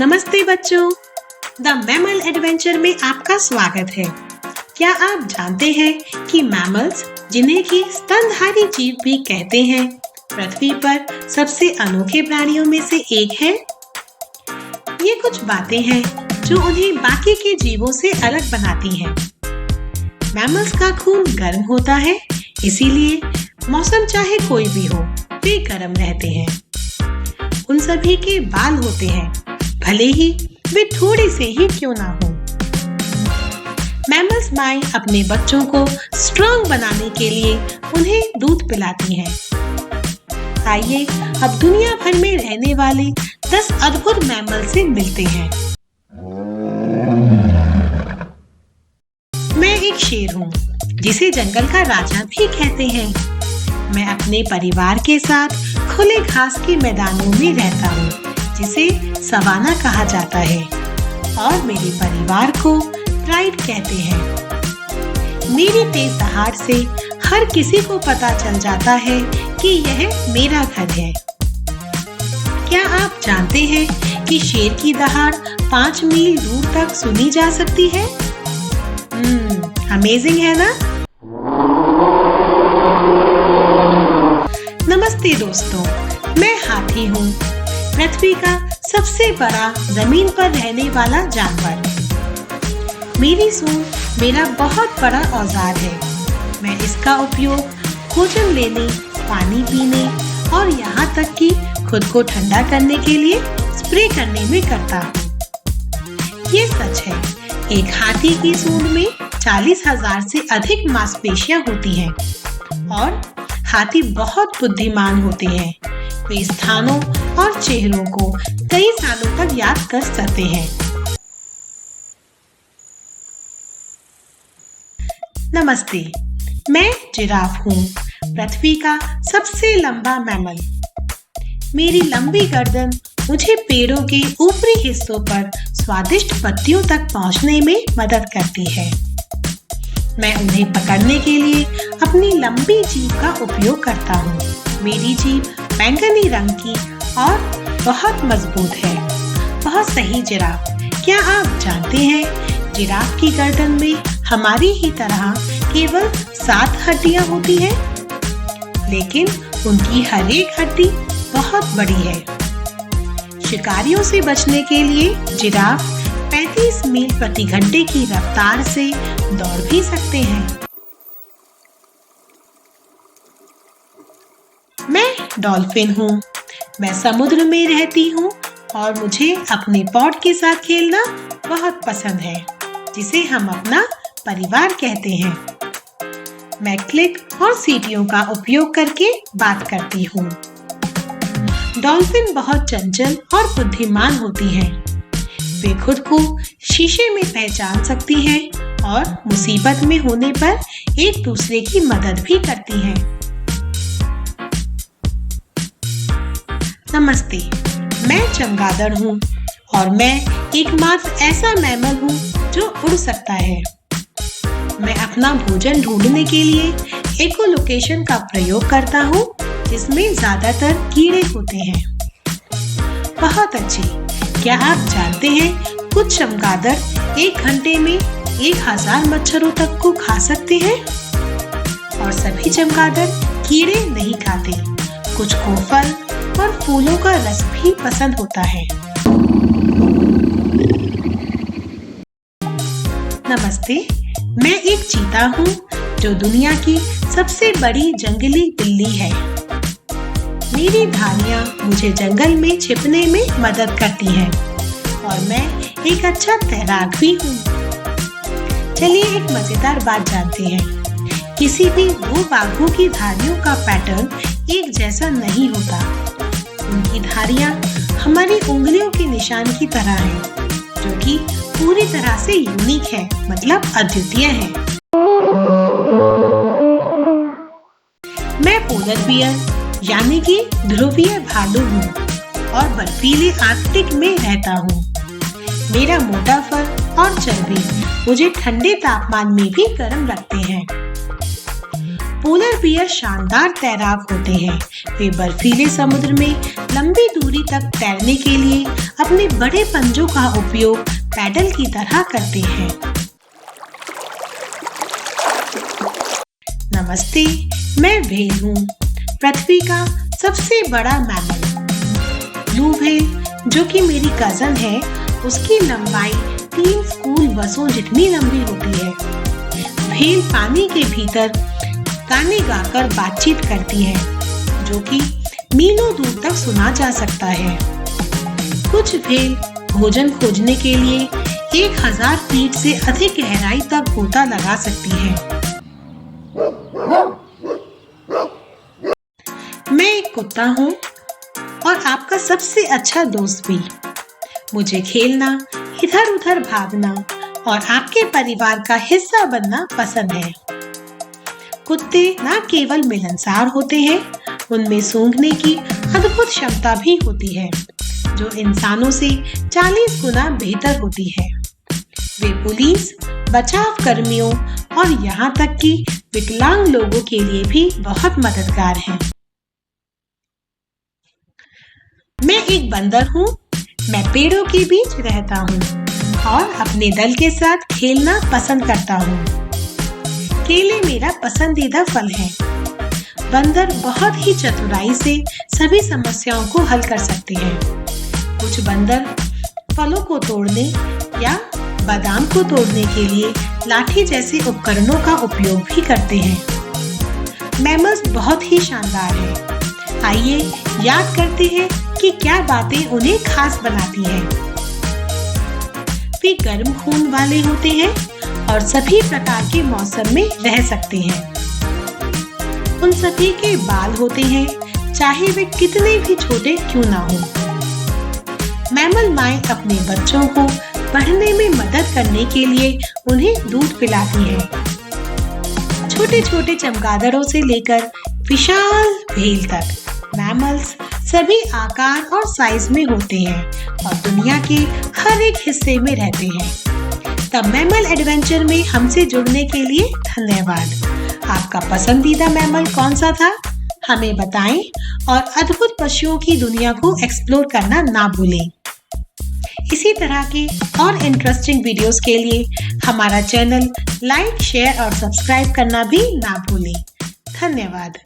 नमस्ते बच्चों, the mammal adventure में आपका स्वागत है। क्या आप जानते हैं कि मैमल्स, जिन्हें कि स्तनधारी जीव भी कहते हैं, पृथ्वी पर सबसे अनोखे प्राणियों में से एक है। ये कुछ बातें हैं जो उन्हें बाकी के जीवों से अलग बनाती हैं। मैमल्स का खून गर्म होता है, इसीलिए मौसम चाहे कोई भी हो, वे गर्म रहते हैं। उन सभी के बाल होते हैं, भले ही वे थोड़े से ही क्यों ना हो। मैमल्स माएं अपने बच्चों को स्ट्रॉन्ग बनाने के लिए उन्हें दूध पिलाती हैं। आइए अब दुनिया भर में रहने वाले 10 अद्भुत मैमल से मिलते हैं। मैं एक शेर हूँ, जिसे जंगल का राजा भी कहते हैं। मैं अपने परिवार के साथ खुले घास के मैदानों में रहता हूँ, जिसे सवाना कहा जाता है, और मेरे परिवार को प्राइड कहते हैं। मेरी तेज दहाड़ से हर किसी को पता चल जाता है कि यह मेरा घर है। क्या आप जानते हैं कि शेर की दहाड़ 5 मील दूर तक सुनी जा सकती है? अमेजिंग है ना? नमस्ते दोस्तों, मैं हाथी हूँ, पृथ्वी का सबसे बड़ा जमीन पर रहने वाला जानवर। मेरी सूंड मेरा बहुत बड़ा औजार है। मैं इसका उपयोग भोजन लेने, पानी पीने और यहाँ तक कि खुद को ठंडा करने के लिए स्प्रे करने में करता हूँ। ये सच है, एक हाथी की सूंड में 40,000 से अधिक मांसपेशियां होती हैं, और हाथी बहुत बुद्धिमान होते हैं। वे स्थानों और चेहरों को कई सालों तक याद कर सकते हैं। नमस्ते, मैं जिराफ हूँ, पृथ्वी का सबसे लंबा मैमल। मेरी लंबी गर्दन मुझे पेड़ों के ऊपरी हिस्सों पर स्वादिष्ट पत्तियों तक पहुँचने में मदद करती है। मैं उन्हें पकड़ने के लिए अपनी लंबी जीभ का उपयोग करता हूँ। मेरी जीभ बैंगनी रंग की और बहुत मजबूत है। बहुत सही जिराफ। क्या आप जानते हैं, जिराफ की गर्दन में हमारी ही तरह केवल 7 हड्डियां होती हैं, लेकिन उनकी हर एक हड्डी बहुत बड़ी है। शिकारियों से बचने के लिए जिराफ 35 मील प्रति घंटे की रफ्तार से दौड़ भी सकते हैं। मैं डॉल्फिन हूँ। मैं समुद्र में रहती हूँ और मुझे अपने पॉड के साथ खेलना बहुत पसंद है, जिसे हम अपना परिवार कहते हैं। मैं क्लिक और सीटियों का उपयोग करके बात करती हूँ। डॉल्फिन बहुत चंचल और बुद्धिमान होती हैं। वे खुद को शीशे में पहचान सकती हैं और मुसीबत में होने पर एक दूसरे की मदद भी करती हैं। नमस्ते, मैं चमगादड़ हूँ, और मैं एकमात्र ऐसा मैमल हूँ जो उड़ सकता है। मैं अपना भोजन ढूंढने के लिए एकोलोकेशन का प्रयोग करता हूँ, जिसमें ज्यादातर कीड़े होते हैं। बहुत अच्छे। क्या आप जानते हैं, कुछ चमगादड़ 1 घंटे में 1000 मच्छरों तक को खा सकते हैं? और सभी चमगादड़ कीड़े नहीं खाते। कुछ को फल और फूलों का रस भी पसंद होता है। नमस्ते, मैं एक चीता हूँ, जो दुनिया की सबसे बड़ी जंगली बिल्ली है। मेरी धारियाँ मुझे जंगल में छिपने में मदद करती हैं, और मैं एक अच्छा तैराक भी हूँ। चलिए एक मजेदार बात जानते हैं। किसी भी 2 बाघों की धारियों का पैटर्न एक जैसा नहीं होता। उनकी धारियाँ हमारी उंगलियों के निशान की तरह हैं, जो कि पूरी तरह से यूनिक है, मतलब अद्वितीय है। मैं पोलर बियर यानी कि ध्रुवीय भालू हूँ, और बर्फीले आर्कटिक में रहता हूँ। मेरा मोटा फर और चर्बी मुझे ठंडे तापमान में भी गर्म रखते हैं। पोलर बियर शानदार तैराक होते हैं। वे बर्फीले समुद्र में लंबी दूरी तक तैरने के लिए अपने बड़े पंजों का उपयोग पैडल की तरह करते हैं। नमस्ते, मैं व्हेल हूँ, पृथ्वी का सबसे बड़ा मैमल। ब्लू व्हेल, जो कि मेरी कजन है, उसकी लंबाई 3 स्कूल बसों जितनी लंबी होती है। व्हेल पानी के भीतर गाने गाकर बातचीत करती है, जो कि मीलों दूर तक सुना जा सकता है। कुछ व्हेल भोजन खोजने के लिए 1000 फीट से अधिक गहराई तक गोता लगा सकती है। मैं एक कुत्ता हूँ और आपका सबसे अच्छा दोस्त भी। मुझे खेलना, इधर उधर भागना और आपके परिवार का हिस्सा बनना पसंद है। कुत्ते न केवल मिलनसार होते हैं, उनमें सूंघने की अद्भुत क्षमता भी होती है, जो इंसानों से 40 गुना बेहतर होती है। वे पुलिस, बचाव कर्मियों और यहाँ तक कि विकलांग लोगों के लिए भी बहुत मददगार हैं। मैं एक बंदर हूँ। मैं पेड़ों के बीच रहता हूँ और अपने दल के साथ खेलना पसंद करता हूँ। केले मेरा पसंदीदा फल है। बंदर बहुत ही चतुराई से सभी समस्याओं को हल कर सकते हैं। कुछ बंदर फलों को तोड़ने या बादाम को तोड़ने के लिए लाठी जैसे उपकरणों का उपयोग भी करते हैं। मैमल्स बहुत ही शानदार हैं। आइए याद करते हैं कि क्या बातें उन्हें खास बनाती हैं। वे गर्म खून वाले होते हैं और सभी प्रकार के मौसम में रह सकते हैं। उन सभी के बाल होते हैं, चाहे वे कितने भी छोटे क्यों ना हो। मैमल माएं अपने बच्चों को बढ़ने में मदद करने के लिए उन्हें दूध पिलाती हैं। छोटे छोटे चमगादड़ों से लेकर विशाल व्हेल तक मैमल्स सभी आकार और साइज में होते हैं और दुनिया के हर एक हिस्से में रहते हैं। द मैमल एडवेंचर में हमसे जुड़ने के लिए धन्यवाद। आपका पसंदीदा मैमल कौन सा था? हमें बताएं और अद्भुत पशुओं की दुनिया को एक्सप्लोर करना ना भूलें। इसी तरह के और इंटरेस्टिंग वीडियोस के लिए हमारा चैनल लाइक, शेयर और सब्सक्राइब करना भी ना भूलें। धन्यवाद।